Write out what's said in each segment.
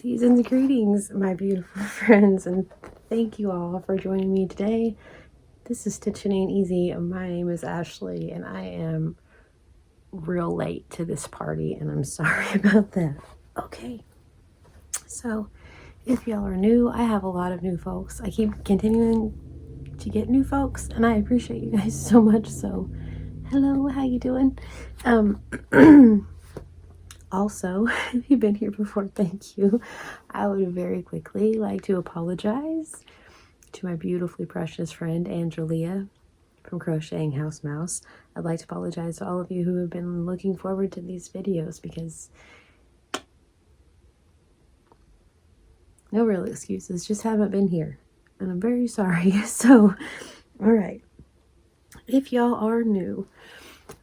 Season's greetings, my beautiful friends, and thank you all for joining me today. This is Stitching Ain't Easy. My name is Ashley, and I am real late to this party, and I'm sorry about that. Okay, so if y'all are new, I have a lot of new folks. I keep continuing to get new folks, and I appreciate you guys so much. So, hello, how you doing? Also, if you've been here before, thank you. I would very quickly like to apologize to my beautifully precious friend, Angelia, from Crocheting House Mouse. I'd like to apologize to all of you who have been looking forward to these videos because no real excuses, just haven't been here. And I'm very sorry. So, all right. If y'all are new,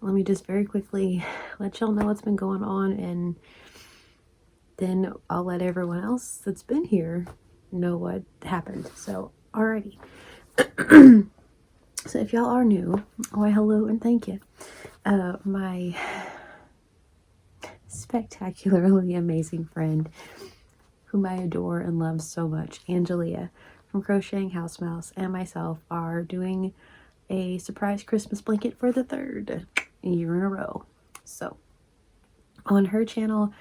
let me just very quickly let y'all know what's been going on, and then I'll let everyone else that's been here know what happened. So, alrighty. So if y'all are new, why hello and thank you. My spectacularly amazing friend, whom I adore and love so much, Angelia from Crocheting House Mouse, and myself are doing a surprise Christmas blanket for the 3rd year in a row. So on her channel,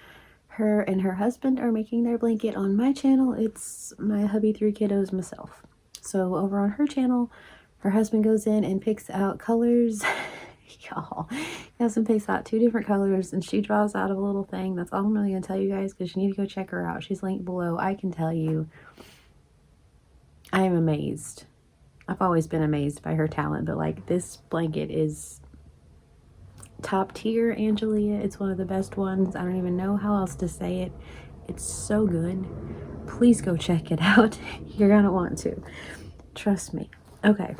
her and her husband are making their blanket. On my channel, it's my hubby, 3 kiddos, myself. So over on her channel, her husband goes in and picks out colors. Y'all, husband picks out 2 different colors, and she draws out a little thing. That's all I'm really gonna tell you guys, because you need to go check her out. She's linked below. I can tell you, I am amazed. I've always been amazed by her talent, but like, this blanket is top tier, Angelia. It's one of the best ones. I don't even know how else to say it. It's so good. Please go check it out. You're gonna want to. Trust me. Okay.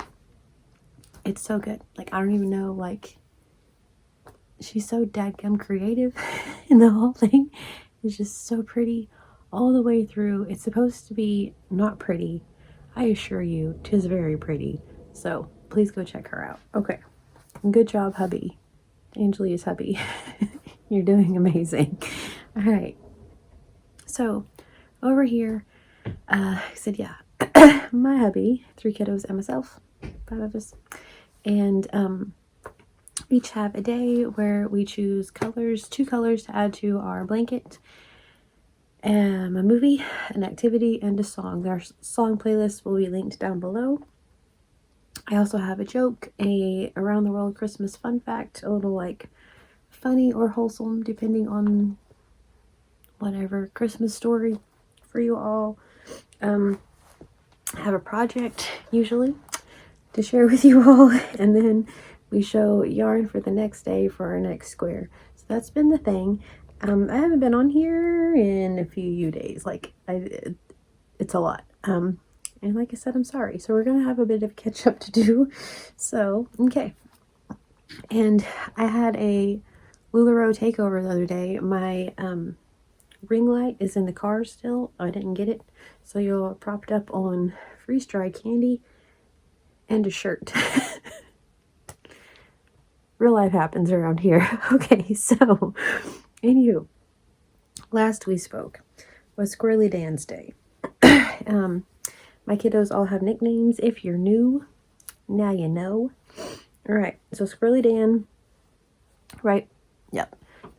It's so good. Like, I don't even know, like, she's so dadgum creative in the whole thing. It's just so pretty all the way through. It's supposed to be not pretty. I assure you, 'tis very pretty. So, please go check her out. Okay. Good job, hubby. Angelia's hubby. You're doing amazing. All right. So, over here, I said, yeah, my hubby, 3 kiddos, and myself, 5 of us, and each have a day where we choose colors, 2 colors to add to our blanket, a movie, an activity, and a song. Our song playlist will be linked down below. I also have a joke, a around the world Christmas fun fact, a little like funny or wholesome depending on whatever Christmas story for you all. I have a project usually to share with you all, and then we show yarn for the next day for our next square. So that's been the thing. I haven't been on here in a few days. Like, it's a lot. And like I said, I'm sorry. So we're gonna have a bit of catch up to do. So, okay. And I had a LuLaRoe takeover the other day. My ring light is in the car still. I didn't get it. So you're propped up on freeze-dried candy and a shirt. Real life happens around here. Okay, so anywho, last we spoke was Squirrely Dan's Day. My kiddos all have nicknames. If you're new, now you know. All right, so Squirrely Dan, right? Yep.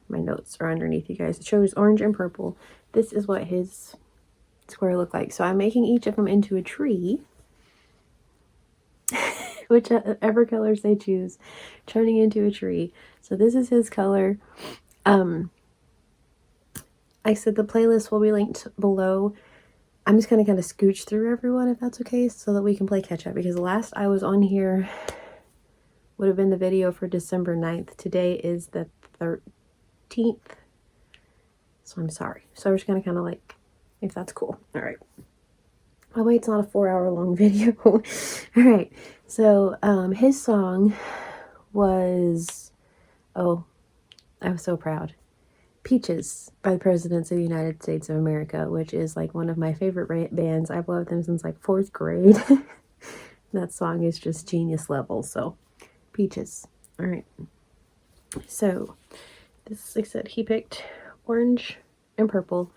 My notes are underneath, you guys. It shows orange and purple. This is what his square looked like. So I'm making each of them into a tree, whichever colors they choose, turning into a tree. So this is his color. I said the playlist will be linked below. I'm just going to kind of scooch through everyone, if that's okay, so that we can play catch up, because last I was on here would have been the video for December 9th. Today is the 13th. So I'm sorry. So we're just going to kind of like, if that's cool. All right. Oh wait, it's not a 4-hour long video. All right. So his song was, oh, I was so proud. Peaches by the Presidents of the United States of America, which is like one of my favorite bands. I've loved them since like 4th grade. That song is just genius level. So Peaches. All right. So this, like I said, he picked orange and purple.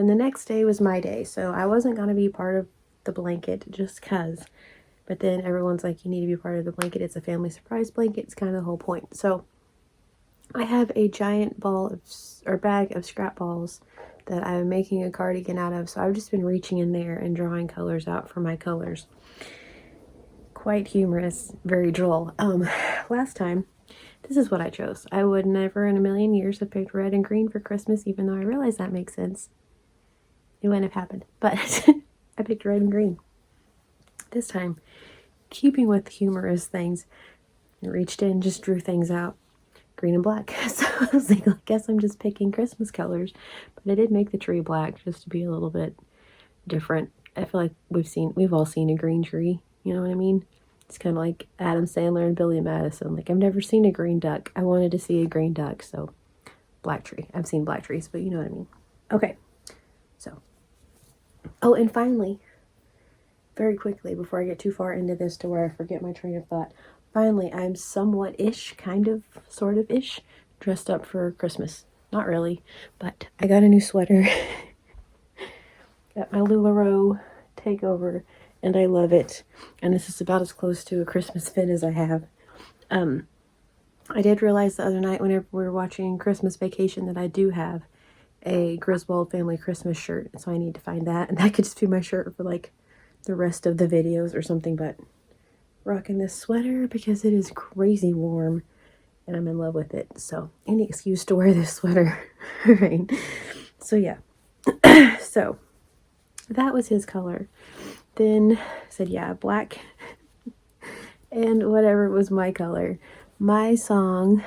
Then the next day was my day, so I wasn't going to be part of the blanket just because. But then everyone's like, you need to be part of the blanket. It's a family surprise blanket. It's kind of the whole point. So I have a giant bag of scrap balls that I'm making a cardigan out of. So I've just been reaching in there and drawing colors out for my colors. Quite humorous, very droll. Last time, this is what I chose. I would never in a million years have picked red and green for Christmas, even though I realize that makes sense. It wouldn't have happened, but I picked red and green. This time, keeping with humorous things, I reached in, just drew things out, green and black. So I was like, I guess I'm just picking Christmas colors, but I did make the tree black just to be a little bit different. I feel like we've all seen a green tree, you know what I mean? It's kind of like Adam Sandler and Billy Madison. Like, I've never seen a green duck. I wanted to see a green duck, so black tree. I've seen black trees, but you know what I mean. Okay, so. Oh, and finally, very quickly, before I get too far into this to where I forget my train of thought, finally, I'm somewhat-ish, kind of, sort of-ish, dressed up for Christmas. Not really, but I got a new sweater. Got my LuLaRoe takeover, and I love it. And this is about as close to a Christmas fit as I have. I did realize the other night whenever we were watching Christmas Vacation that I do have a Griswold family Christmas shirt. So I need to find that. And that could just be my shirt for like the rest of the videos or something. But rocking this sweater because it is crazy warm. And I'm in love with it. So any excuse to wear this sweater. Right. So yeah. So that was his color. Then I said, yeah, black and whatever was my color. My song,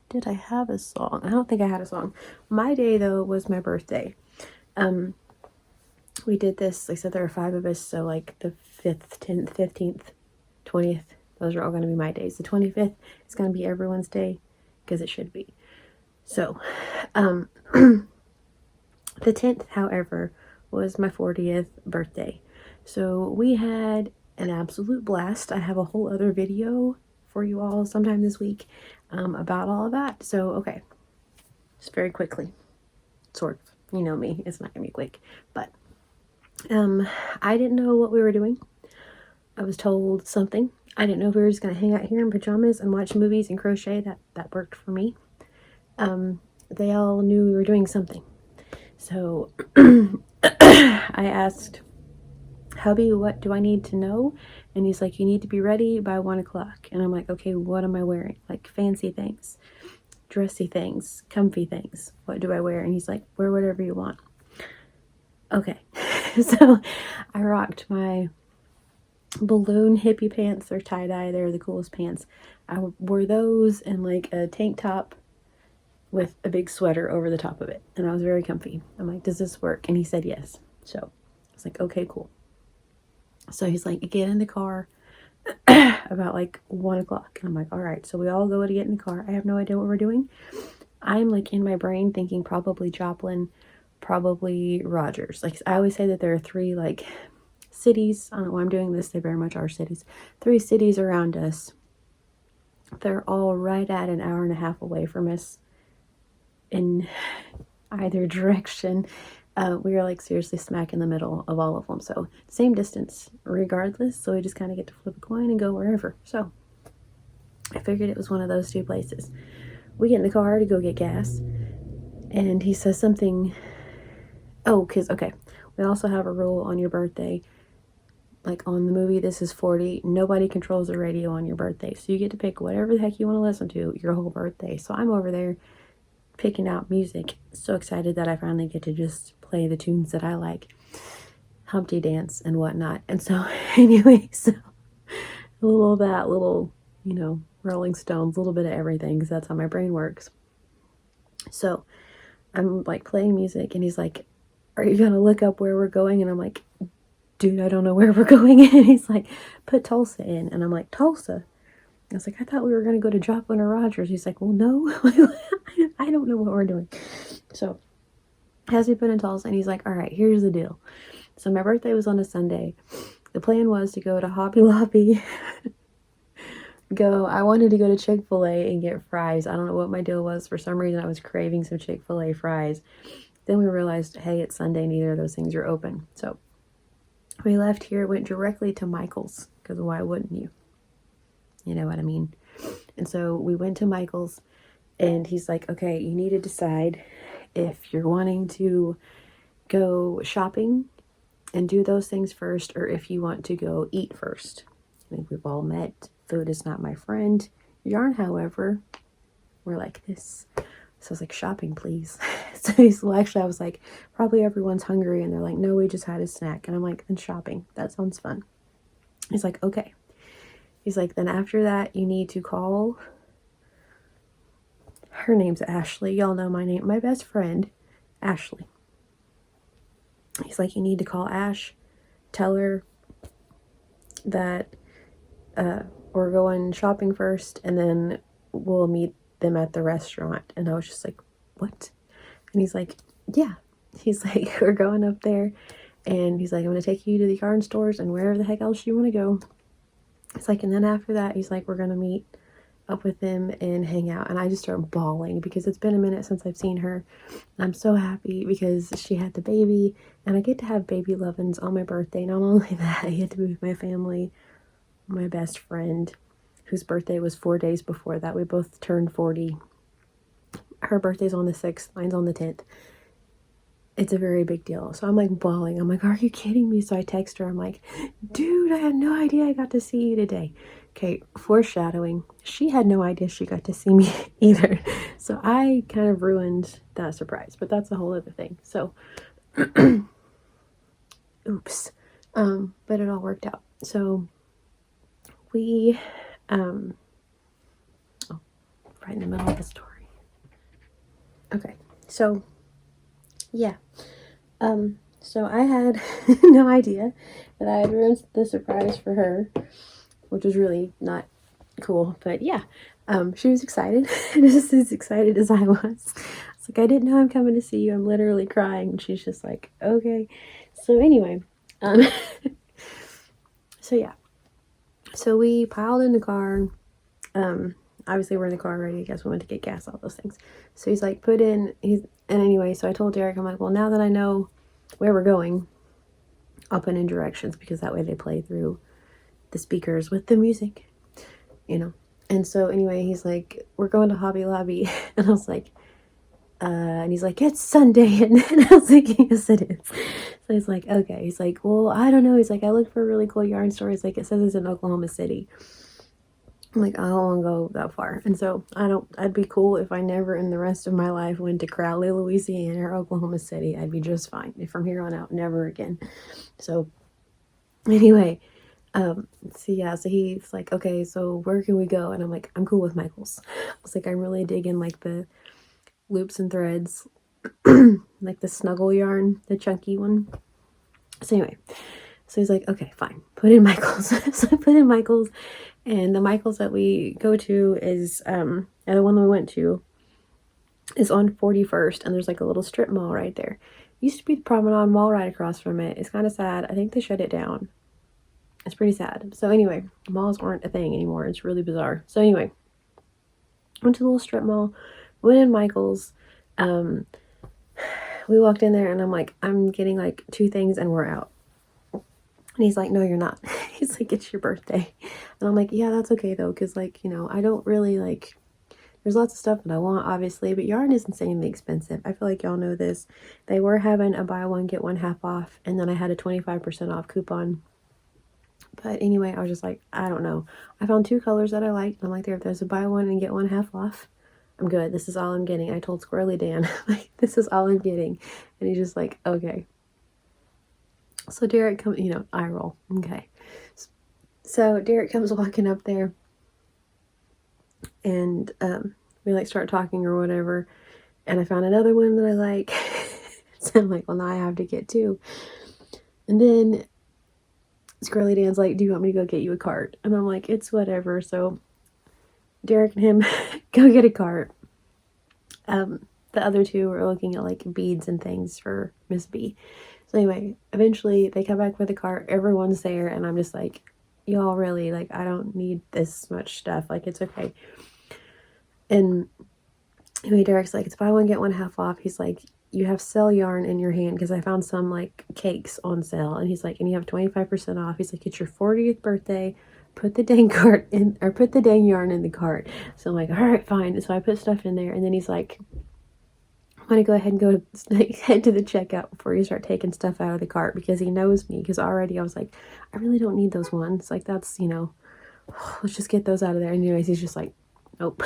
did I have a song? I don't think I had a song. My day, though, was my birthday. We did this, like I said, there are 5 of us, so like the 5th, 10th, 15th, 20th, those are all going to be my days. The 25th is going to be everyone's day, because it should be. So, the 10th, however, was my 40th birthday. So we had an absolute blast. I have a whole other video for you all sometime this week about all of that. So, okay, just very quickly, sort of, you know me, it's not gonna be quick, but I didn't know what we were doing. I was told something. I didn't know if we were just gonna hang out here in pajamas and watch movies and crochet. That worked for me. They all knew we were doing something. So I asked, hubby, what do I need to know? And he's like, you need to be ready by 1 o'clock. And I'm like, okay, what am I wearing? Like fancy things, dressy things, comfy things. What do I wear? And he's like, wear whatever you want. Okay. So I rocked my balloon hippie pants. They're tie-dye. They're the coolest pants. I wore those and like a tank top with a big sweater over the top of it. And I was very comfy. I'm like, does this work? And he said yes. So I was like, okay, cool. So he's like, get in the car about like 1 o'clock. And I'm like, all right. So we all go to get in the car. I have no idea what we're doing. I'm like in my brain thinking probably Joplin, probably Rogers. Like I always say that there are 3 like cities. I don't know why I'm doing this. They very much are cities. 3 cities around us. They're all right at an hour and a half away from us in either direction. We are like seriously smack in the middle of all of them. So same distance regardless. So we just kind of get to flip a coin and go wherever. So I figured it was one of those 2 places. We get in the car to go get gas. And he says something. Oh, because, okay. We also have a rule on your birthday. Like on the movie This Is 40, nobody controls the radio on your birthday. So you get to pick whatever the heck you want to listen to your whole birthday. So I'm over there picking out music. So excited that I finally get to just play the tunes that I like. Humpty Dance and whatnot. And so anyway, so a little of that, little, you know, Rolling Stones, a little bit of everything, because that's how my brain works. So I'm like playing music and he's like, are you going to look up where we're going? And I'm like, dude, I don't know where we're going. And he's like, put Tulsa in. And I'm like, Tulsa? I was like, I thought we were going to go to Joplin or Rogers. He's like, well, no, I don't know what we're doing. So has me put in Tulsa and he's like, all right, here's the deal. So my birthday was on a Sunday. The plan was to go to Hobby Lobby. I wanted to go to Chick-fil-A and get fries. I don't know what my deal was. For some reason, I was craving some Chick-fil-A fries. Then we realized, hey, it's Sunday, neither of those things are open. So we left here, went directly to Michael's, because why wouldn't you? You know what I mean? And so we went to Michael's, and he's like, okay, you need to decide if you're wanting to go shopping and do those things first, or if you want to go eat first. I think we've all met. Food is not my friend. Yarn, however, we're like this. So I was like, shopping, please. So actually, I was like, probably everyone's hungry. And they're like, no, we just had a snack. And I'm like, then shopping. That sounds fun. He's like, okay. He's like, then after that, you need to call. Her name's Ashley. Y'all know my name. My best friend, Ashley. He's like, you need to call Ash. Tell her that we're going shopping first. And then we'll meet them at the restaurant. And I was just like, what? And he's like, yeah. He's like, we're going up there, and he's like, I'm going to take you to the yarn stores and wherever the heck else you want to go. It's like, and then after that, he's like, we're going to meet up with them and hang out. And I just start bawling because it's been a minute since I've seen her. I'm so happy because she had the baby, and I get to have baby lovin's on my birthday. Not only that, I get to be with my family, my best friend, whose birthday was 4 days before that. We both turned 40. Her birthday's on the 6th, mine's on the 10th. It's a very big deal. So I'm like bawling. I'm like, are you kidding me? So I text her. I'm like, dude, I had no idea I got to see you today. Okay, foreshadowing. She had no idea she got to see me either. So I kind of ruined that surprise, but that's a whole other thing. So, oops. But it all worked out. So we, right in the middle of the story. Okay, so yeah. So I had no idea that I had ruined the surprise for her, which was really not cool, but yeah. She was excited, just as excited as I was. I was like, I didn't know I'm coming to see you. I'm literally crying. And she's just like, okay. So anyway, so yeah. So we piled in the car. Obviously we're in the car already. I guess we went to get gas, all those things. So he's like, and anyway, so I told Derek, I'm like, well, now that I know where we're going, I'll put in directions, because that way they play through the speakers with the music, you know. And so anyway, he's like, we're going to Hobby Lobby. And I was like, and he's like, it's Sunday. And I was like, yes, it is. So he's like, okay. He's like, well, I don't know. He's like, I looked for a really cool yarn store. He's like, it says it's in Oklahoma City. I'm like, I don't want to go that far. And so I'd be cool if I never in the rest of my life went to Crowley, Louisiana or Oklahoma City. I'd be just fine. If from here on out, never again. So anyway, so yeah, so he's like, okay, so where can we go? And I'm like, I'm cool with Michael's. I was like, I'm really digging like the loops and threads, like the snuggle yarn, the chunky one. So anyway, so he's like, okay, fine, put in Michael's. So I put in Michael's. And the Michael's that we go to is, the one that we went to is on 41st, and there's like a little strip mall right there. Used to be the Promenade Mall right across from it. It's kind of sad. I think they shut it down. It's pretty sad. So anyway, malls aren't a thing anymore. It's really bizarre. So anyway, went to the little strip mall, went in Michael's. We walked in there, and I'm like, I'm getting like 2 things, and we're out. And he's like, no, you're not. He's like, it's your birthday. And I'm like, yeah, that's okay though. Cause like, you know, I don't really like, there's lots of stuff that I want obviously, but yarn is insanely expensive. I feel like y'all know this. They were having a buy one, get one half off. And then I had a 25% off coupon. But anyway, I was just like, I don't know. I found 2 colors that I liked. I'm like, if there's a buy one and get one half off, I'm good. This is all I'm getting. I told Squirrely Dan, like, this is all I'm getting. And he's just like, okay. So Derek comes, you know, eye roll. Okay. So Derek comes walking up there, and we like start talking or whatever. And I found another one that I like. So I'm like, well, now I have to get 2. And then Squirrely Dan's like, do you want me to go get you a cart? And I'm like, it's whatever. So Derek and him go get a cart. The other 2 were looking at like beads and things for Miss B. So anyway, eventually they come back with a cart. Everyone's there, and I'm just like, y'all really, like, I don't need this much stuff. Like, it's okay. And anyway, Derek's like, it's buy one, get one half off. He's like, you have sale yarn in your hand, because I found some like cakes on sale, and he's like, and you have 25% off. He's like, it's your 40th birthday, put the dang cart in, or put the dang yarn in the cart. So I'm like, all right, fine. So I put stuff in there, and then he's like, I'm gonna go ahead and head to the checkout before you start taking stuff out of the cart, because he knows me, because already I was like, I really don't need those ones, like that's, you know, let's just get those out of there. And anyways, he's just like, nope.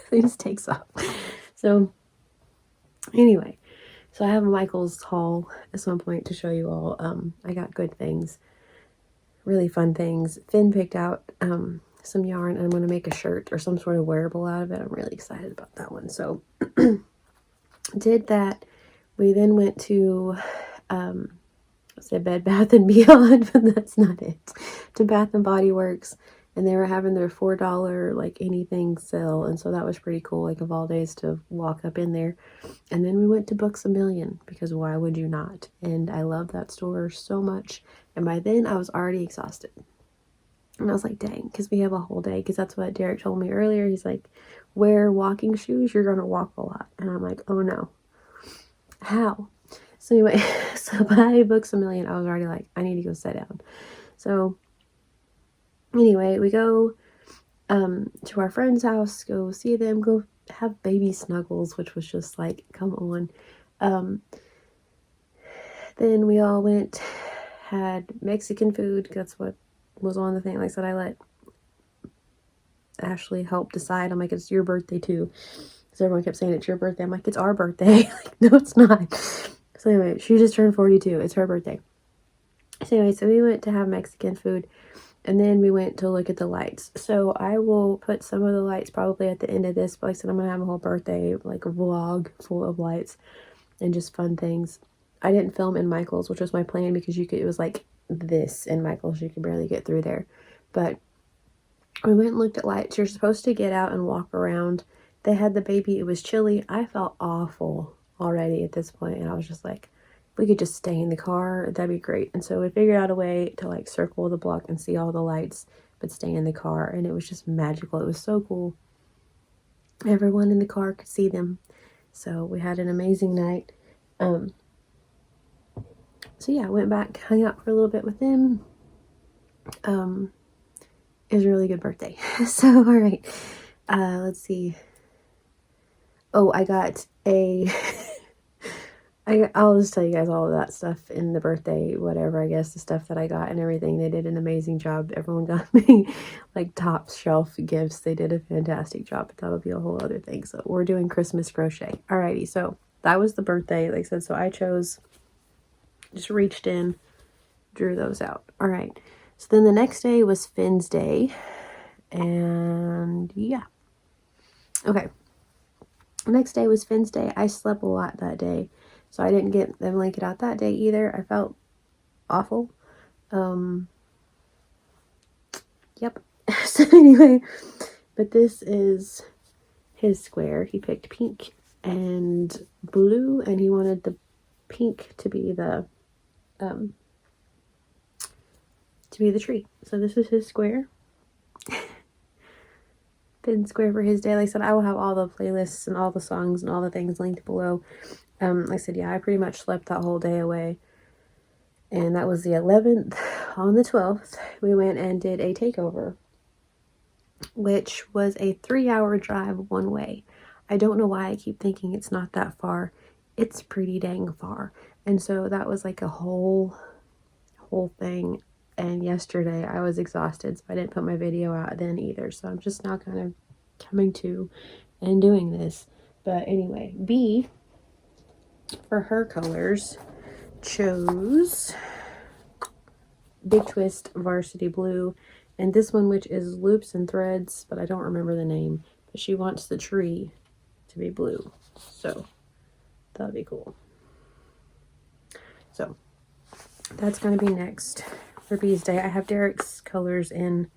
He just takes off. So anyway, so I have a Michael's haul at some point to show you all. I got good things, really fun things. Finn picked out some yarn, and I'm going to make a shirt or some sort of wearable out of it. I'm really excited about that one. So did that. We then went to say Bed Bath and Beyond, but that's not it. To Bath and Body Works, and they were having their $4 like anything sale, and so that was pretty cool, like of all days to walk up in there. And then we went to Books A Million, because why would you not? And I love that store so much, and by then I was already exhausted, and I was like, dang, because we have a whole day, because that's what Derek told me earlier. He's like, wear walking shoes, you're gonna walk a lot. And I'm like, oh no, how? So anyway, so by Books A Million, I was already like, I need to go sit down. So anyway, we go to our friend's house, go see them, go have baby snuggles, which was just like, come on. Then we all went, had Mexican food. That's what was on the thing. Like I said, I let Ashley help decide. I'm like, it's your birthday too. So everyone kept saying it's your birthday. I'm like, it's our birthday. Like, no, it's not. So anyway, she just turned 42. It's her birthday. So anyway, so we went to have Mexican food, and then we went to look at the lights. So I will put some of the lights probably at the end of this, but like I said, I'm going to have a whole birthday, like a vlog full of lights and just fun things. I didn't film in Michael's, which was my plan, because it was like this in Michael's. You could barely get through there. But we went and looked at lights. You're supposed to get out and walk around. They had the baby. It was chilly. I felt awful already at this point, and I was just like, if we could just stay in the car, that'd be great. And so we figured out a way to like circle the block and see all the lights, but stay in the car, and it was just magical. It was so cool. Everyone in the car could see them. So we had an amazing night. So yeah, I went back, hung out for a little bit with them. It was a really good birthday. So all right, let's see. Oh, I got a I'll just tell you guys all of that stuff in the birthday, whatever, I guess, the stuff that I got and everything. They did an amazing job. Everyone got me like top shelf gifts. They did a fantastic job, but that'll be a whole other thing. So we're doing Christmas crochet. Alrighty, so that was the birthday, like I said. So I just reached in, drew those out. All right, so then the next day was Finn's day, and yeah. Okay, next day was Finn's day. I slept a lot that day, so I didn't get the blanket out that day either. I felt awful. Yep. So anyway, but this is his square. He picked pink and blue, and he wanted the pink to be the tree. So this is his square. Finn square for his day. Like I said, I will have all the playlists and all the songs and all the things linked below. Like I said, yeah, I pretty much slept that whole day away. And that was the 11th. On the 12th, we went and did a takeover, which was a 3-hour drive one way. I don't know why I keep thinking it's not that far. It's pretty dang far. And so that was like a whole thing. And yesterday I was exhausted, so I didn't put my video out then either. So I'm just now kind of coming to and doing this. But anyway, B, for her colors, chose Big Twist Varsity Blue. And this one, which is Loops and Threads, but I don't remember the name. But she wants the tree to be blue. So that'll be cool. So that's going to be next for B's day. I have Derek's colors in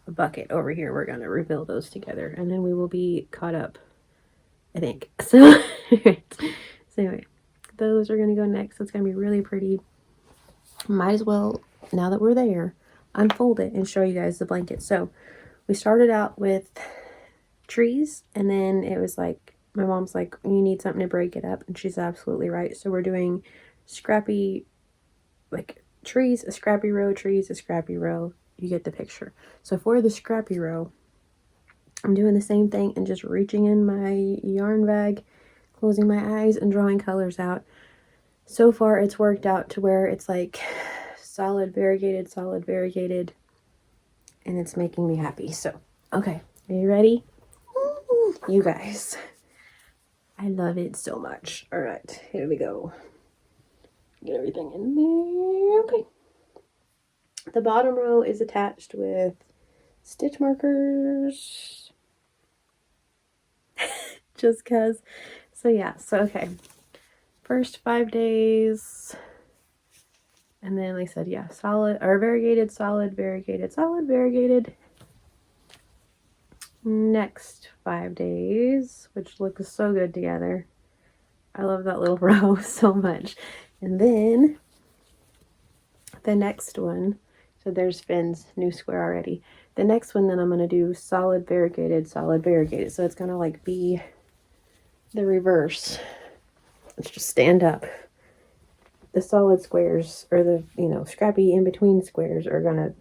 a bucket over here. We're going to reveal those together, and then we will be caught up, I think. So, so anyway, those are going to go next. It's going to be really pretty. Might as well, now that we're there, unfold it and show you guys the blanket. So we started out with trees, and then it was like my mom's like, you need something to break it up, and she's absolutely right. So we're doing scrappy, like trees, a scrappy row, trees, a scrappy row. You get the picture. So for the scrappy row, I'm doing the same thing and just reaching in my yarn bag, closing my eyes, and drawing colors out. So far, it's worked out to where it's like solid, variegated, and it's making me happy. So, okay, are you ready? You guys, I love it so much. All right, here we go. Get everything in there. Okay. The bottom row is attached with stitch markers. Just because. So yeah, so okay. First 5 days. And then like I said, yeah, solid or variegated, solid, variegated, solid, variegated. Next 5 days, which look so good together. I love that little row so much. And then the next one, so there's Finn's new square already. The next one, then I'm going to do solid, variegated, solid, variegated. So it's going to like be the reverse. Let's just stand up. The solid squares, or the, scrappy in between squares are going to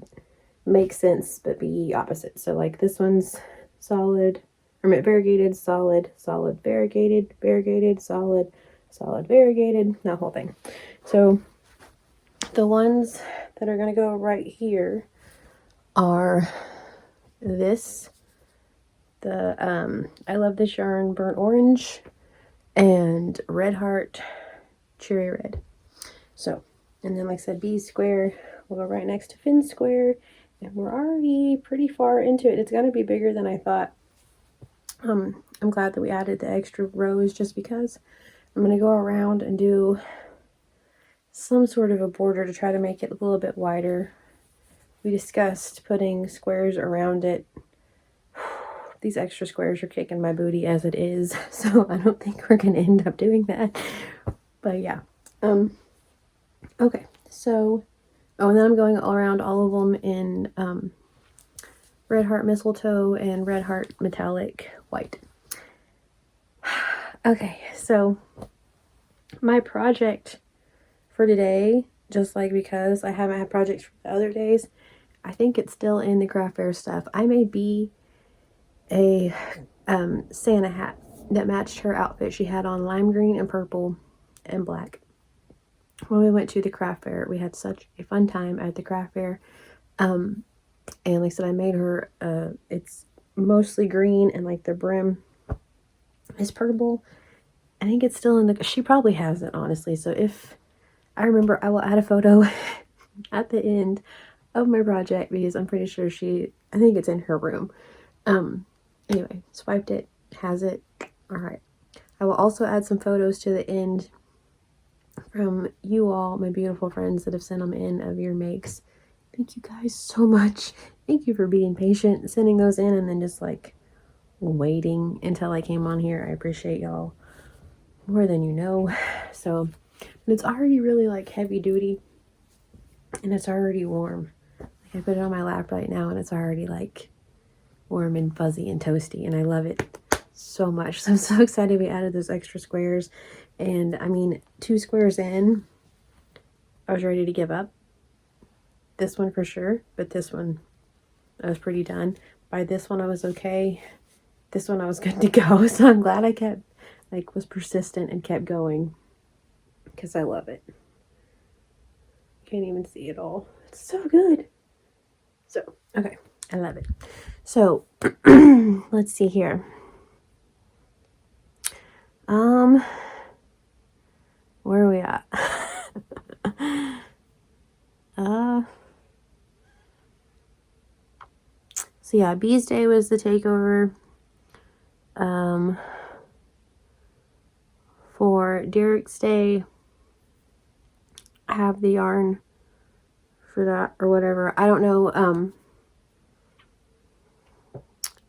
make sense but be opposite. So like this one's solid, or variegated, solid, solid, variegated, variegated, solid, solid, variegated, that whole thing. So the ones that are going to go right here are this, the I Love This Yarn Burnt Orange, and Red Heart Cherry Red. So, and then like I said, B square will go right next to Finn square, and we're already pretty far into it. It's going to be bigger than I thought. I'm glad that we added the extra rows, just because I'm going to go around and do some sort of a border to try to make it a little bit wider. We discussed putting squares around it. These extra squares are kicking my booty as it is, so I don't think we're going to end up doing that. But yeah. Okay, so, and then I'm going around all of them in Red Heart Mistletoe and Red Heart Metallic White. Okay, so my project for today, just like because I haven't had projects for the other days, I think it's still in the craft fair stuff. I made Bee a Santa hat that matched her outfit. She had on lime green and purple and black. When we went to the craft fair, we had such a fun time at the craft fair. And like I said, I made her, it's mostly green and like the brim is purple. I think it's still in the, she probably has it, honestly. So if I remember, I will add a photo at the end of my project, because I'm pretty sure I think it's in her room. Anyway, swiped it, has it. All right. I will also add some photos to the end from you all, my beautiful friends that have sent them in, of your makes. Thank you guys so much. Thank you for being patient, sending those in, and then just like waiting until I came on here. I appreciate y'all more than you know. So, but it's already really like heavy duty, and it's already warm. Like I put it on my lap right now, and it's already like warm and fuzzy and toasty, and I love it so much. So I'm so excited we added those extra squares. And I mean, 2 squares in, I was ready to give up. This one for sure, but this one I was pretty done. By this one I was okay. This one I was good to go. So I'm glad I kept, like, was persistent and kept going, because I love it. Can't even see it all. It's so good. So, okay, I love it. So, let's see here. Where are we at? So yeah, Bee's Day was the takeover. For Derek's Day, I have the yarn for that or whatever. I don't know.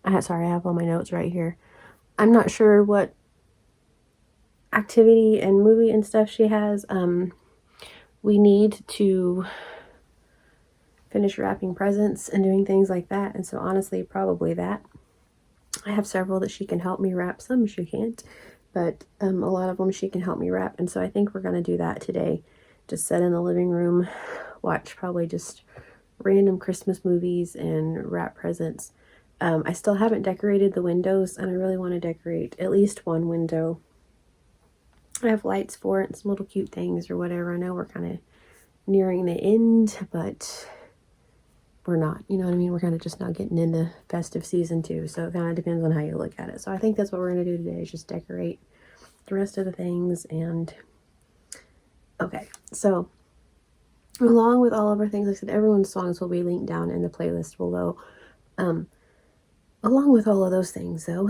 I have all my notes right here. I'm not sure what activity and movie and stuff she has. We need to finish wrapping presents and doing things like that, and so honestly, probably that. I have several that she can help me wrap. Some she can't, but a lot of them she can help me wrap. And so I think we're going to do that today. Just sit in the living room, watch probably just random Christmas movies and wrap presents. I still haven't decorated the windows, and I really want to decorate at least one window. I have lights for it and some little cute things or whatever. I know we're kind of nearing the end, but we're not. You know what I mean? We're kind of just not getting into festive season too, so it kind of depends on how you look at it. So I think that's what we're going to do today, is just decorate the rest of the things. And okay, so along with all of our things, like I said, everyone's songs will be linked down in the playlist below. Along with all of those things, though,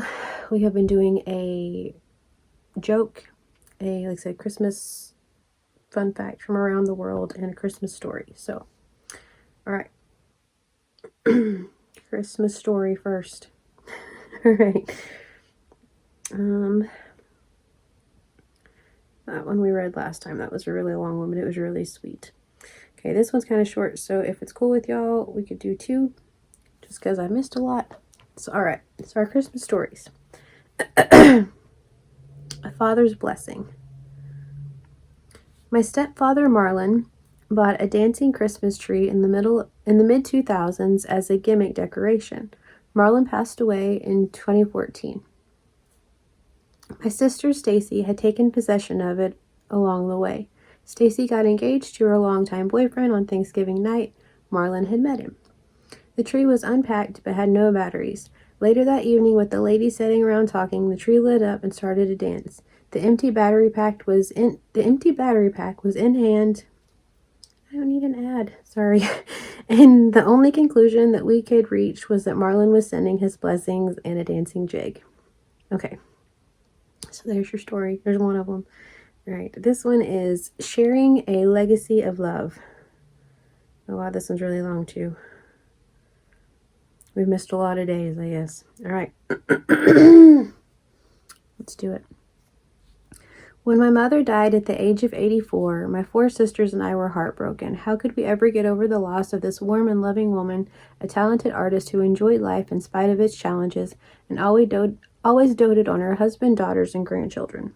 we have been doing a joke, like I said, Christmas fun fact from around the world, and a Christmas story. So, all right. Christmas story first. All right. That one we read last time. That was a really long one, but it was really sweet. Okay, this one's kind of short, so if it's cool with y'all, we could do 2, just because I missed a lot. So, all right. So our Christmas stories. A Father's Blessing. My stepfather Marlon bought a dancing Christmas tree in the mid-2000s as a gimmick decoration. Marlon passed away in 2014. My sister Stacy had taken possession of it along the way. Stacy got engaged to her longtime boyfriend on Thanksgiving night. Marlon had met him. The tree was unpacked but had no batteries. Later that evening, with the ladies sitting around talking, the tree lit up and started to dance. The empty battery pack was in hand. I don't need an ad. Sorry. And the only conclusion that we could reach was that Marlon was sending his blessings and a dancing jig. Okay. So there's your story. There's one of them. All right. This one is Sharing a Legacy of Love. Oh, wow. This one's really long, too. We've missed a lot of days, I guess. All right. Let's do it. When my mother died at the age of 84, my 4 sisters and I were heartbroken. How could we ever get over the loss of this warm and loving woman, a talented artist who enjoyed life in spite of its challenges, and always doted on her husband, daughters, and grandchildren?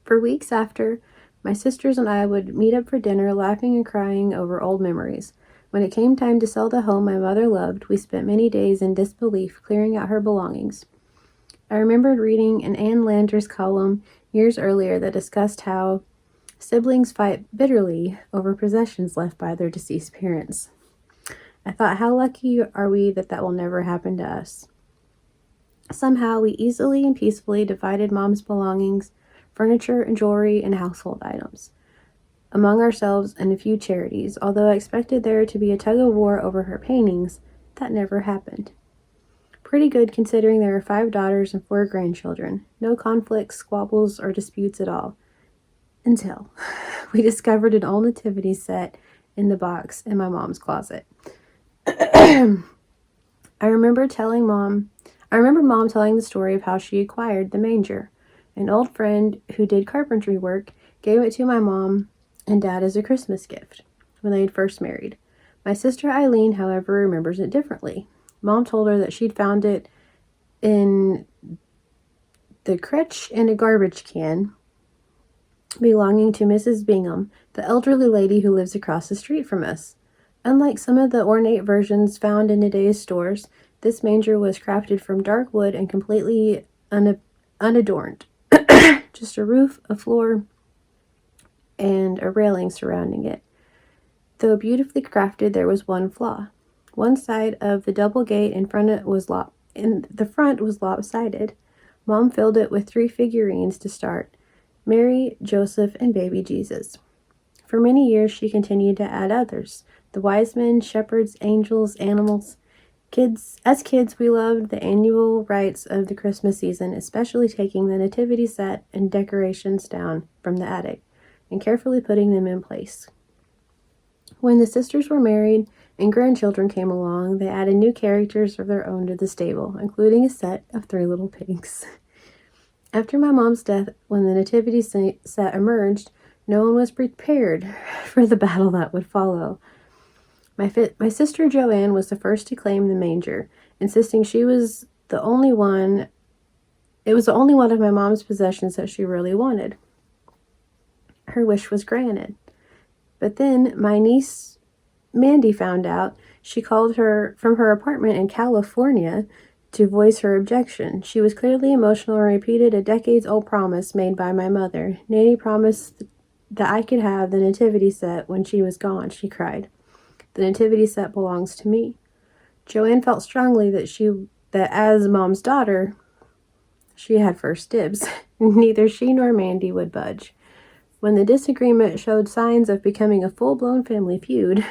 For weeks after, my sisters and I would meet up for dinner, laughing and crying over old memories. When it came time to sell the home my mother loved, we spent many days in disbelief clearing out her belongings. I remembered reading an Ann Landers column years earlier that discussed how siblings fight bitterly over possessions left by their deceased parents. I thought, how lucky are we that will never happen to us? Somehow, we easily and peacefully divided Mom's belongings, furniture and jewelry, and household items among ourselves and a few charities. Although I expected there to be a tug-of-war over her paintings, that never happened. Pretty good considering there are 5 daughters and 4 grandchildren. No conflicts, squabbles, or disputes at all. Until we discovered an old nativity set in the box in my mom's closet. I remember Mom telling the story of how she acquired the manger. An old friend who did carpentry work gave it to my mom and Dad as a Christmas gift when they had first married. My sister Eileen, however, remembers it differently. Mom told her that she'd found it in the crutch in a garbage can belonging to Mrs. Bingham, the elderly lady who lives across the street from us. Unlike some of the ornate versions found in today's stores, this manger was crafted from dark wood and completely unadorned. Just a roof, a floor, and a railing surrounding it. Though beautifully crafted, there was one flaw. One side of the double gate in the front was lopsided. Mom filled it with 3 figurines to start: Mary, Joseph, and baby Jesus. For many years, she continued to add others: the wise men, shepherds, angels, animals. As kids, we loved the annual rites of the Christmas season, especially taking the nativity set and decorations down from the attic and carefully putting them in place. When the sisters were married and grandchildren came along, they added new characters of their own to the stable, including a set of 3 little pigs. After my mom's death, when the nativity set emerged, no one was prepared for the battle that would follow. My sister Joanne was the first to claim the manger, insisting she was It was the only one of my mom's possessions that she really wanted. Her wish was granted. But then my niece Mandy found out. She called her from her apartment in California to voice her objection. She was clearly emotional and repeated a decades-old promise made by my mother. Nanny promised that I could have the nativity set when she was gone, she cried. The nativity set belongs to me. Joanne felt strongly that as Mom's daughter, she had first dibs. Neither she nor Mandy would budge. When the disagreement showed signs of becoming a full-blown family feud,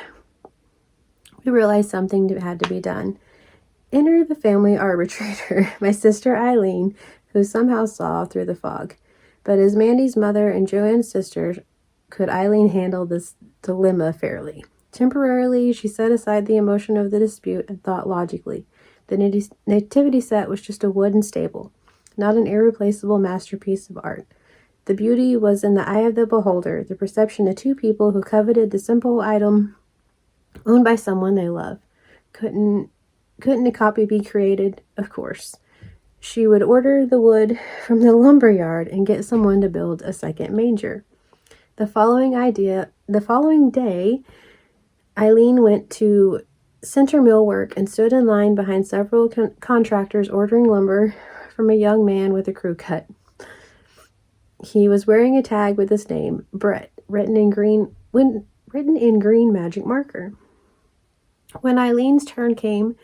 we realized something had to be done. Enter the family arbitrator, my sister Eileen, who somehow saw through the fog. But as Mandy's mother and Joanne's sister, could Eileen handle this dilemma fairly? Temporarily, she set aside the emotion of the dispute and thought logically. The nativity set was just a wooden stable, not an irreplaceable masterpiece of art. The beauty was in the eye of the beholder, the perception of two people who coveted the simple item owned by someone they love. Couldn't a copy be created? Of course. She would order the wood from the lumber yard and get someone to build a second manger. The following day, Eileen went to center millwork and stood in line behind several contractors ordering lumber from a young man with a crew cut. He was wearing a tag with his name, Brett, written in green magic marker. When Eileen's turn came,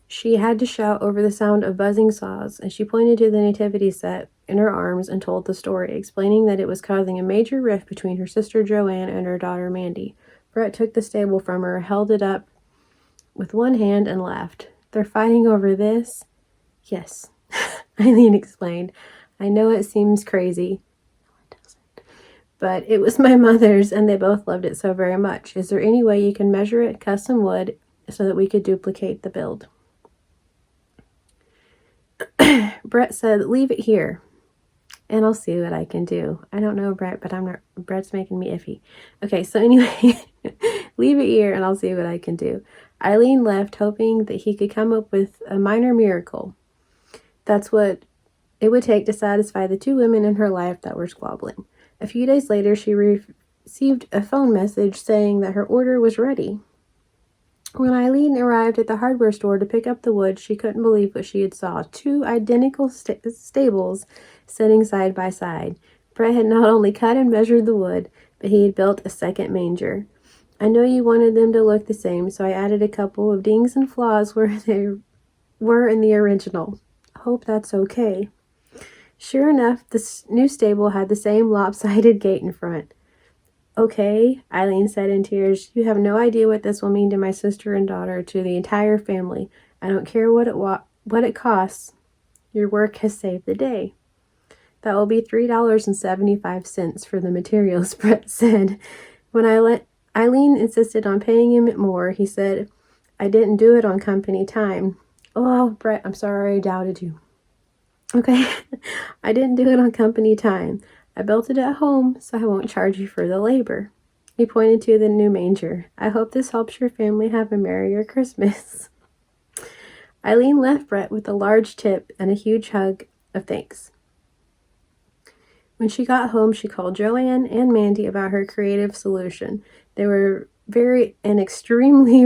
she had to shout over the sound of buzzing saws, and she pointed to the nativity set in her arms and told the story, explaining that it was causing a major rift between her sister Joanne and her daughter Mandy. Brett took the stable from her, held it up with one hand, and laughed. They're fighting over this? Yes, Eileen explained. I know it seems crazy. No, it doesn't. But it was my mother's, and they both loved it so very much. Is there any way you can measure it, custom wood, so that we could duplicate the build? Brett said, leave it here, and I'll see what I can do. I don't know Brett, but Brett's making me iffy. Okay, so anyway, leave it here, and I'll see what I can do. Eileen left, hoping that he could come up with a minor miracle. That's what it would take to satisfy the two women in her life that were squabbling. A few days later, she received a phone message saying that her order was ready. When Eileen arrived at the hardware store to pick up the wood, she couldn't believe what she had saw. Two identical stables sitting side by side. Brett had not only cut and measured the wood, but he had built a second manger. I know you wanted them to look the same, so I added a couple of dings and flaws where they were in the original. Hope that's okay. Sure enough, this new stable had the same lopsided gate in front. Okay, Eileen said in tears. You have no idea what this will mean to my sister and daughter, to the entire family. I don't care what it costs. Your work has saved the day. That will be $3.75 for the materials, Brett said. When Eileen insisted on paying him more, he said, I didn't do it on company time. Oh, Brett, I'm sorry I doubted you. Okay, I didn't do it on company time. I built it at home, so I won't charge you for the labor. He pointed to the new manger. I hope this helps your family have a merrier Christmas. Eileen left Brett with a large tip and a huge hug of thanks. When she got home, she called Joanne and Mandy about her creative solution. They were very happy and extremely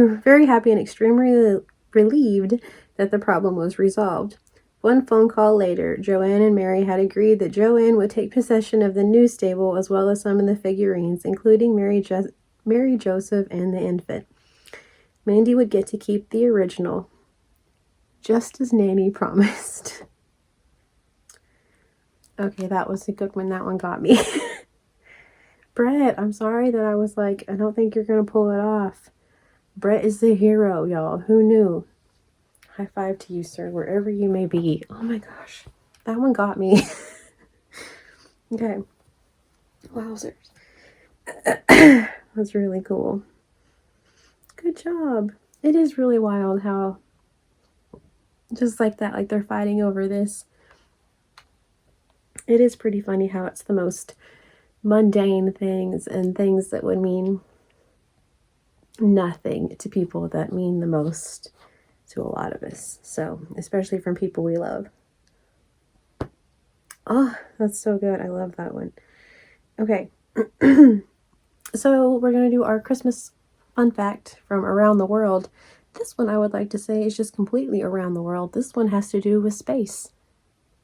relieved that the problem was resolved. One phone call later, Joanne and Mary had agreed that Joanne would take possession of the new stable as well as some of the figurines, including Mary Joseph and the infant. Mandy would get to keep the original, just as Nanny promised. Okay, that was a good one. That one got me. Brett, I'm sorry that I was like, I don't think you're going to pull it off. Brett is the hero, y'all. Who knew? High five to you, sir, wherever you may be. Oh my gosh. That one got me. Okay. Wowzers. That's really cool. Good job. It is really wild how, just like that, like they're fighting over this. It is pretty funny how it's the most mundane things and things that would mean nothing to people that mean the most to a lot of us. So, especially from people we love. Oh, that's so good. I love that one. Okay. So we're going to do our Christmas fun fact from around the world. This one I would like to say is just completely around the world. This one has to do with space.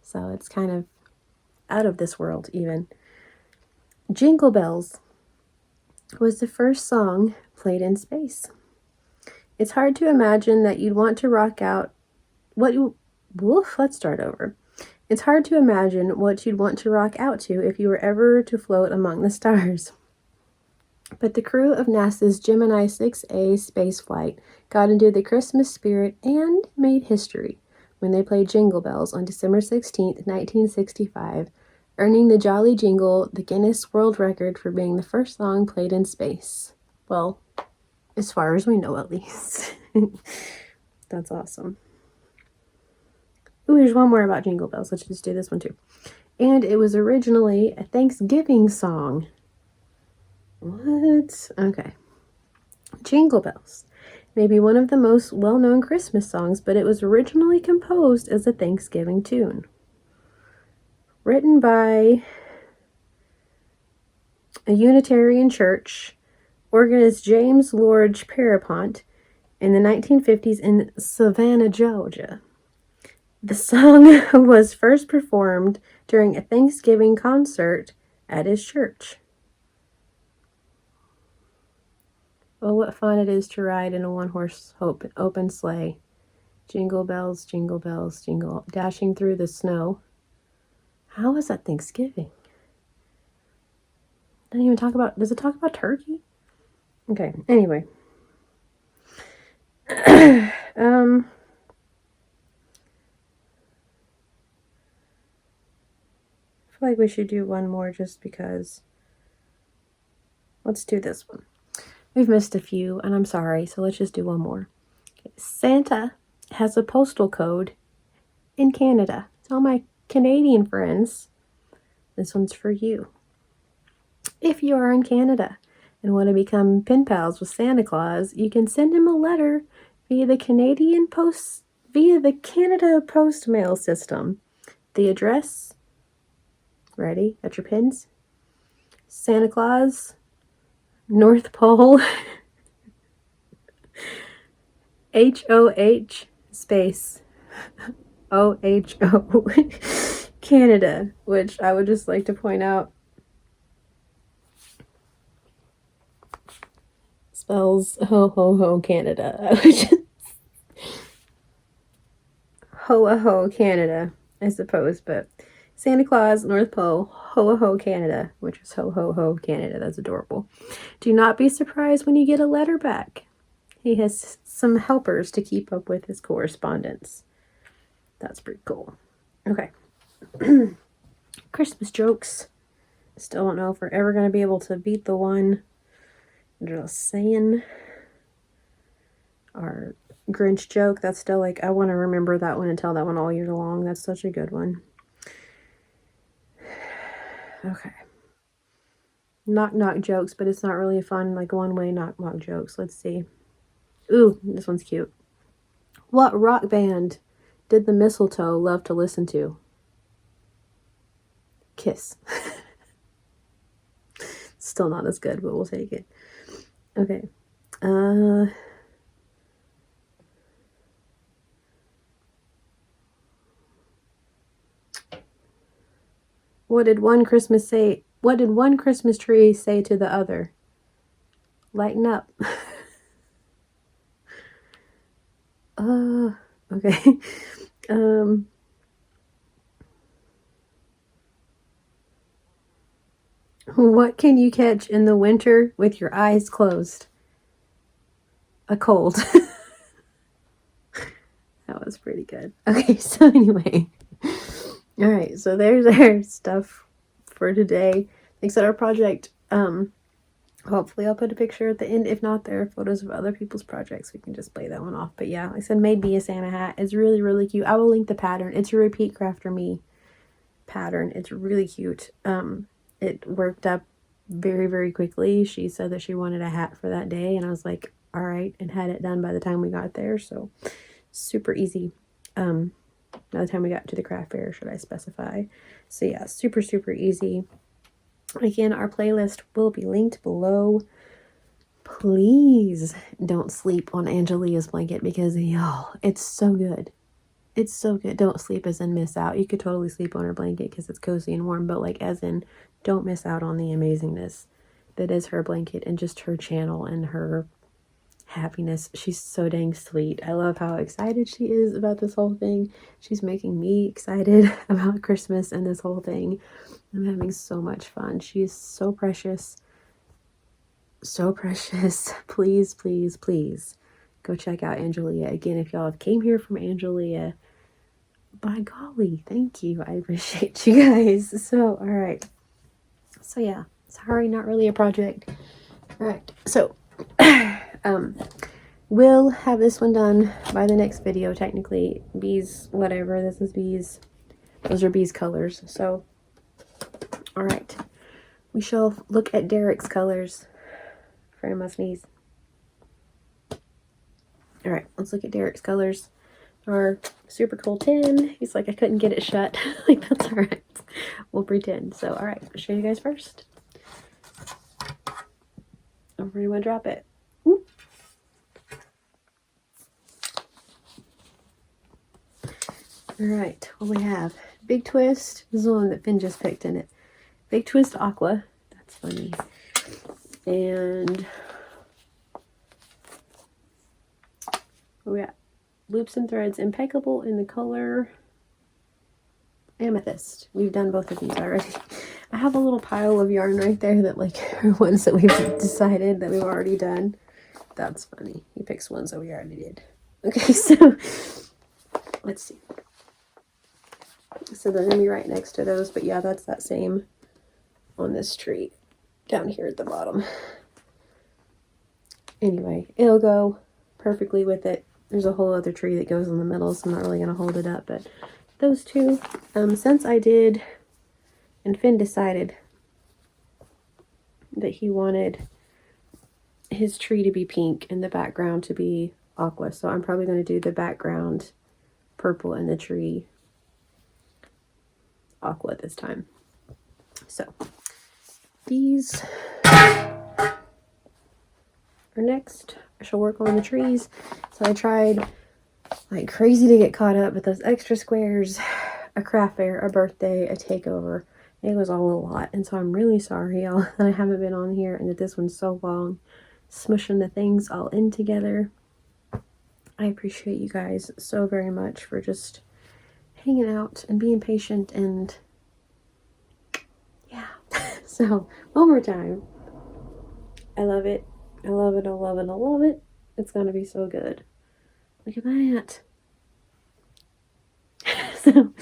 So it's kind of out of this world even. Jingle Bells was the first song played in space. It's hard to imagine that you'd want to rock out let's start over. It's hard to imagine what you'd want to rock out to if you were ever to float among the stars. But the crew of NASA's Gemini 6A spaceflight got into the Christmas spirit and made history when they played Jingle Bells on December 16th, 1965, earning the Jolly Jingle the Guinness World Record for being the first song played in space. Well, as far as we know, at least. That's awesome. Ooh, there's one more about Jingle Bells. Let's just do this one too. And it was originally a Thanksgiving song. What? Okay. Jingle Bells may be one of the most well-known Christmas songs, but it was originally composed as a Thanksgiving tune. Written by a Unitarian church organist James Lord Pierpont in the 1950s in Savannah, Georgia. The song was first performed during a Thanksgiving concert at his church. Oh, what fun it is to ride in a one-horse open sleigh. Jingle bells, jingle, dashing through the snow. How is that Thanksgiving? Does it talk about turkey? Okay, anyway. I feel like we should do one more just because. Let's do this one. We've missed a few, and I'm sorry, so let's just do one more. Okay. Santa has a postal code in Canada. To all my Canadian friends, this one's for you. If you are in Canada and want to become pen pals with Santa Claus, you can send him a letter via the Canada Post mail system. The address, ready? Got your pens? Santa Claus, North Pole, HOH space OHO Canada, which I would just like to point out spells ho ho ho Canada. Ho Canada, I suppose, but Santa Claus, North Pole, ho Canada, which is ho Canada. That's adorable. Do not be surprised when you get a letter back. He has some helpers to keep up with his correspondence. That's pretty cool. Okay. Christmas jokes. Still don't know if we're ever going to be able to beat the one just saying. Our Grinch joke. That's still like, I want to remember that one and tell that one all year long. That's such a good one. Okay. Knock jokes, but it's not really fun, like one-way knock jokes. Let's see. Ooh, this one's cute. What rock band did the mistletoe love to listen to? Kiss. Still not as good, but we'll take it. Okay. What did one Christmas tree say to the other? Lighten up. Okay. What can you catch in the winter with your eyes closed? A cold. That was pretty good. Okay, so anyway. All right, so there's our stuff for today. Thanks at our project. Hopefully I'll put a picture at the end. If not, there are photos of other people's projects. We can just play that one off. But yeah, like I said, made me a Santa hat. It's really, really cute. I will link the pattern. It's a Repeat Crafter Me pattern. It's really cute. It worked up very, very quickly. She said that she wanted a hat for that day, and I was like, all right, and had it done by the time we got there. So super easy. By the time we got to the craft fair, should I specify? So yeah, super, super easy. Again, our playlist will be linked below. Please don't sleep on Angelia's blanket because, y'all, it's so good. It's so good. Don't sleep as in miss out. You could totally sleep on her blanket because it's cozy and warm, but like as in don't miss out on the amazingness that is her blanket and just her channel and her happiness. She's so dang sweet. I love how excited she is about this whole thing. She's making me excited about Christmas and this whole thing. I'm having so much fun. She's so precious. So precious. Please, please, please go check out Angelia. Again, if y'all have came here from Angelia, by golly, thank you. I appreciate you guys. So, all right. So yeah, sorry, not really a project. All right. So, we'll have this one done by the next video. Technically, bees, whatever. This is bees. Those are bees colors. So, all right. We shall look at Derek's colors. Afraid I must sneeze. All right, let's look at Derek's colors. Our super cool tin. He's like, I couldn't get it shut. Like, that's all right. We'll pretend. So, all right, I'll show you guys first. Where do you want to drop it? Ooh. All right, what we have? Big Twist. This is the one that Finn just picked in it. Big Twist Aqua. That's funny. And what we got? Loops and Threads Impeccable in the color Amethyst. We've done both of these already. I have a little pile of yarn right there that like are ones that we've decided that we've already done. That's funny. He picks ones that we already did. Okay, so let's see. So they're gonna be right next to those, but yeah, that's that same on this tree down here at the bottom. Anyway, it'll go perfectly with it. There's a whole other tree that goes in the middle, so I'm not really going to hold it up, but those two, since I did, and Finn decided that he wanted his tree to be pink and the background to be aqua, so I'm probably going to do the background purple and the tree aqua this time. So, these are next. I shall work on the trees. So I tried like crazy to get caught up with those extra squares, a craft fair, a birthday, a takeover. It was all a lot. And so I'm really sorry, y'all, that I haven't been on here and that this one's so long. Smushing the things all in together. I appreciate you guys so very much for just hanging out and being patient and yeah. So one more time. I love it. I love it. I love it. I love it. It's going to be so good. Look at that. So,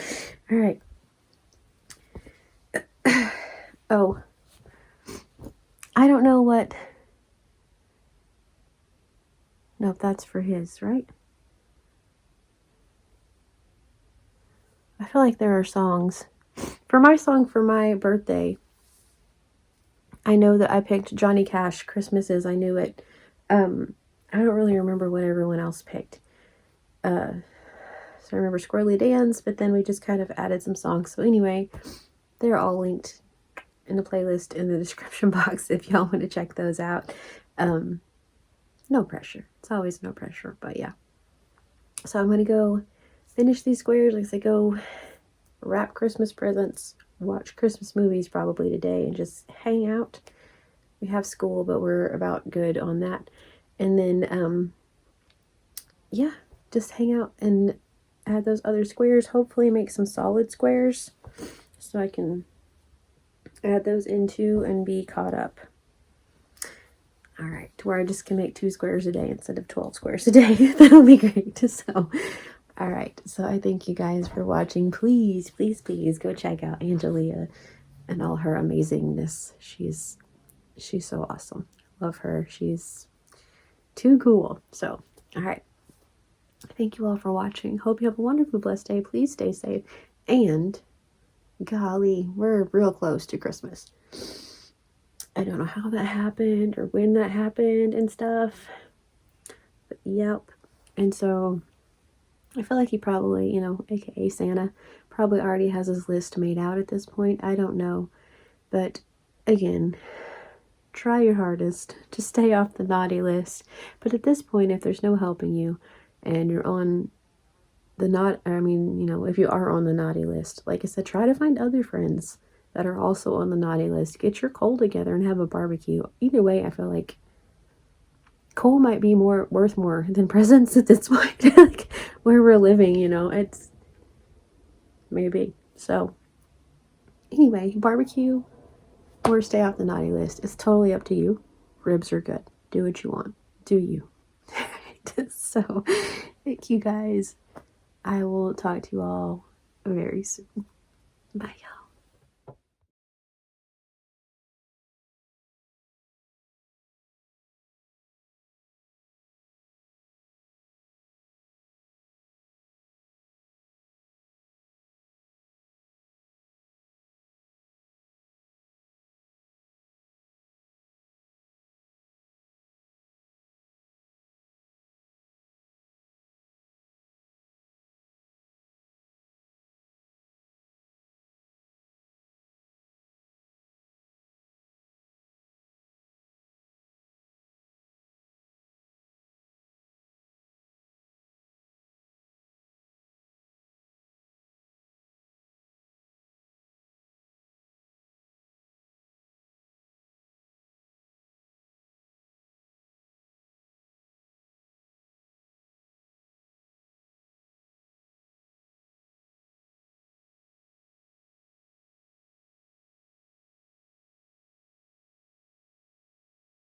all right. Oh, I don't know what. No, that's for his, right? I feel like there are songs. For my song for my birthday, I know that I picked Johnny Cash, Christmas Is, I Knew It. I don't really remember what everyone else picked. So I remember Squirrely Dance, but then we just kind of added some songs. So anyway, they're all linked in the playlist in the description box if y'all want to check those out. No pressure. It's always no pressure, but yeah. So I'm going to go finish these squares. Like I say, go wrap Christmas presents, watch Christmas movies probably today, and just hang out. We have school, but we're about good on that. And then, yeah, just hang out and add those other squares. Hopefully make some solid squares so I can add those into and be caught up. All right, to where I just can make 2 squares a day instead of 12 squares a day. That'll be great. So, all right. So I thank you guys for watching. Please, please, please go check out Angelia and all her amazingness. She's so awesome. Love her. She's too cool. So, all right. Thank you all for watching. Hope you have a wonderful, blessed day. Please stay safe. And golly, we're real close to Christmas. I don't know how that happened or when that happened and stuff. But yep. And so I feel like he probably, you know, aka Santa, probably already has his list made out at this point. I don't know. But again, try your hardest to stay off the naughty list. But at this point, if there's no helping you and you're on if you are on the naughty list, like I said, try to find other friends that are also on the naughty list. Get your coal together and have a barbecue. Either way, I feel like coal might be worth more than presents at this point. Like where we're living, you know, it's maybe. So anyway, barbecue or stay off the naughty list. It's totally up to you. Ribs are good. Do what you want. Do you. So thank you guys. I will talk to you all very soon. Bye, y'all.